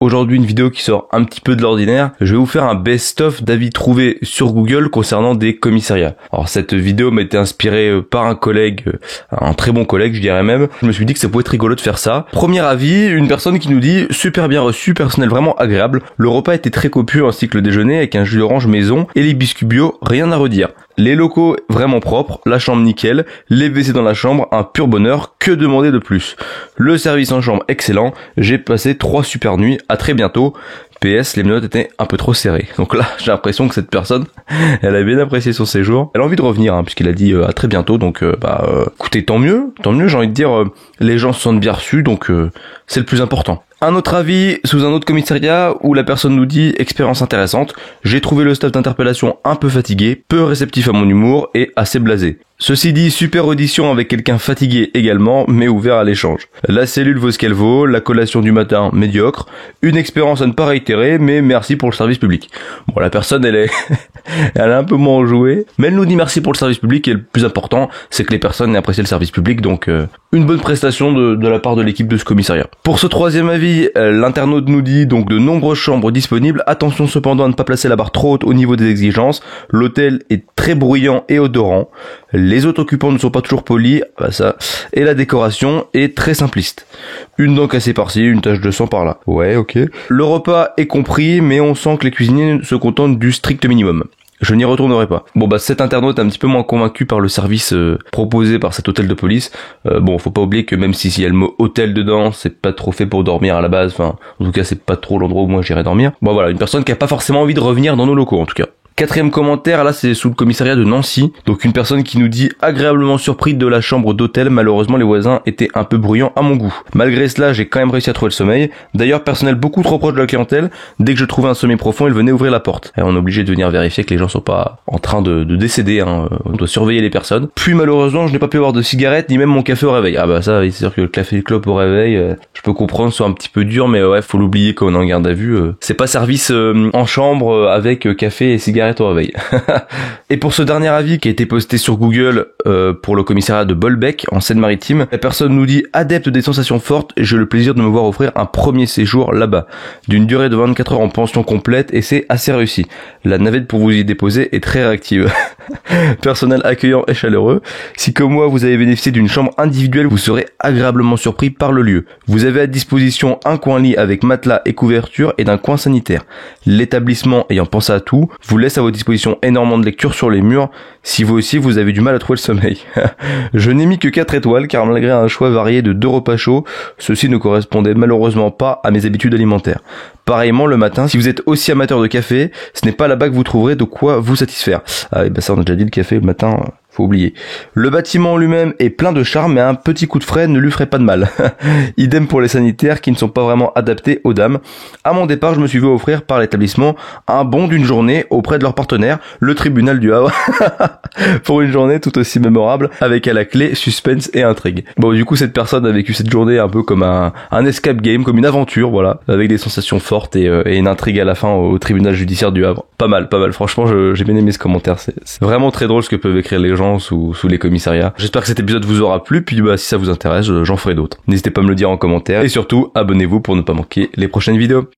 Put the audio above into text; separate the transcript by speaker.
Speaker 1: Aujourd'hui, une vidéo qui sort un petit peu de l'ordinaire. Je vais vous faire un best-of d'avis trouvés sur Google concernant des commissariats. Alors cette vidéo m'a été inspirée par un collègue, un très bon collègue je dirais même. Je me suis dit que ça pouvait être rigolo de faire ça. Premier avis, une personne qui nous dit « Super bien reçu, personnel vraiment agréable. Le repas était très copieux ainsi que le déjeuner avec un jus d'orange maison et les biscuits bio, rien à redire. Les locaux vraiment propres, la chambre nickel, les WC dans la chambre, un pur bonheur, que demander de plus. Le service en chambre excellent, j'ai passé 3 super nuits, à très bientôt. PS, les notes étaient un peu trop serrées. Donc là, j'ai l'impression que cette personne, elle a bien apprécié son séjour. Elle a envie de revenir, puisqu'il a dit à très bientôt. Donc, écoutez, tant mieux, j'ai envie de dire, les gens se sentent bien reçus, donc c'est le plus important. Un autre avis sous un autre commissariat où la personne nous dit « Expérience intéressante, j'ai trouvé le staff d'interpellation un peu fatigué, peu réceptif à mon humour et assez blasé. Ceci dit, super audition avec quelqu'un fatigué également, mais ouvert à l'échange. La cellule vaut ce qu'elle vaut, la collation du matin médiocre, une expérience à ne pas réitérer, mais merci pour le service public. » Bon, la personne, elle est un peu moins enjouée, mais elle nous dit merci pour le service public et le plus important, c'est que les personnes aient apprécié le service public, donc une bonne prestation de la part de l'équipe de ce commissariat. Pour ce troisième avis, l'internaute nous dit donc de nombreuses chambres disponibles, attention cependant à ne pas placer la barre trop haute au niveau des exigences, l'hôtel est très bruyant et odorant, les autres occupants ne sont pas toujours polis, et la décoration est très simpliste. Une dent cassée par-ci, une tache de sang par-là. Ouais, ok. Le repas est compris, mais on sent que les cuisiniers se contentent du strict minimum. Je n'y retournerai pas. Bon cet internaute est un petit peu moins convaincu par le service proposé par cet hôtel de police. Faut pas oublier que même s'il y a le mot hôtel dedans, c'est pas trop fait pour dormir à la base. Enfin, en tout cas, c'est pas trop l'endroit où moi j'irais dormir. Bon voilà, une personne qui a pas forcément envie de revenir dans nos locaux en tout cas. Quatrième commentaire, là c'est sous le commissariat de Nancy, donc une personne qui nous dit « Agréablement surpris de la chambre d'hôtel, malheureusement les voisins étaient un peu bruyants à mon goût. Malgré cela, j'ai quand même réussi à trouver le sommeil. D'ailleurs, personnel beaucoup trop proche de la clientèle, dès que je trouvais un sommeil profond, il venait ouvrir la porte. » Et on est obligé de venir vérifier que les gens sont pas en train de décéder, on doit surveiller les personnes. Puis malheureusement, je n'ai pas pu avoir de cigarette ni même mon café au réveil. Ah bah ça, c'est sûr que le café et le clope au réveil, je peux comprendre, soit un petit peu dur, mais ouais, faut l'oublier quand on est en garde à vue. C'est pas service en chambre avec café et cigarette au réveil. Et pour ce dernier avis qui a été posté sur Google pour le commissariat de Bolbec en Seine-Maritime, la personne nous dit « Adepte des sensations fortes, j'ai le plaisir de me voir offrir un premier séjour là-bas, d'une durée de 24 heures en pension complète et c'est assez réussi. La navette pour vous y déposer est très réactive. Personnel accueillant et chaleureux. Si comme moi vous avez bénéficié d'une chambre individuelle, vous serez agréablement surpris par le lieu. Vous avez à disposition un coin lit avec matelas et couverture et d'un coin sanitaire. L'établissement ayant pensé à tout, vous laisse à votre disposition énormément de lectures sur les murs, si vous aussi vous avez du mal à trouver le sommeil. Je n'ai mis que 4 étoiles car malgré un choix varié de 2 repas chauds, ceux-ci ne correspondaient malheureusement pas à mes habitudes alimentaires. Pareillement le matin, si vous êtes aussi amateur de café, ce n'est pas là-bas que vous trouverez de quoi vous satisfaire. Ah et ça on a déjà dit, le café le matin, faut oublier. Le bâtiment lui-même est plein de charme, mais un petit coup de frais ne lui ferait pas de mal. Idem pour les sanitaires qui ne sont pas vraiment adaptés aux dames. À mon départ, je me suis vu offrir par l'établissement un bon d'une journée auprès de leur partenaire, le tribunal du Havre, pour une journée tout aussi mémorable, avec à la clé suspense et intrigue. Bon, du coup, cette personne a vécu cette journée un peu comme un escape game, comme une aventure, voilà, avec des sensations fortes et une intrigue à la fin au tribunal judiciaire du Havre. Pas mal. Franchement, j'ai bien aimé ce commentaire. C'est vraiment très drôle ce que peuvent écrire les gens sous les commissariats. J'espère que cet épisode vous aura plu, puis si ça vous intéresse, j'en ferai d'autres. N'hésitez pas à me le dire en commentaire, et surtout, abonnez-vous pour ne pas manquer les prochaines vidéos.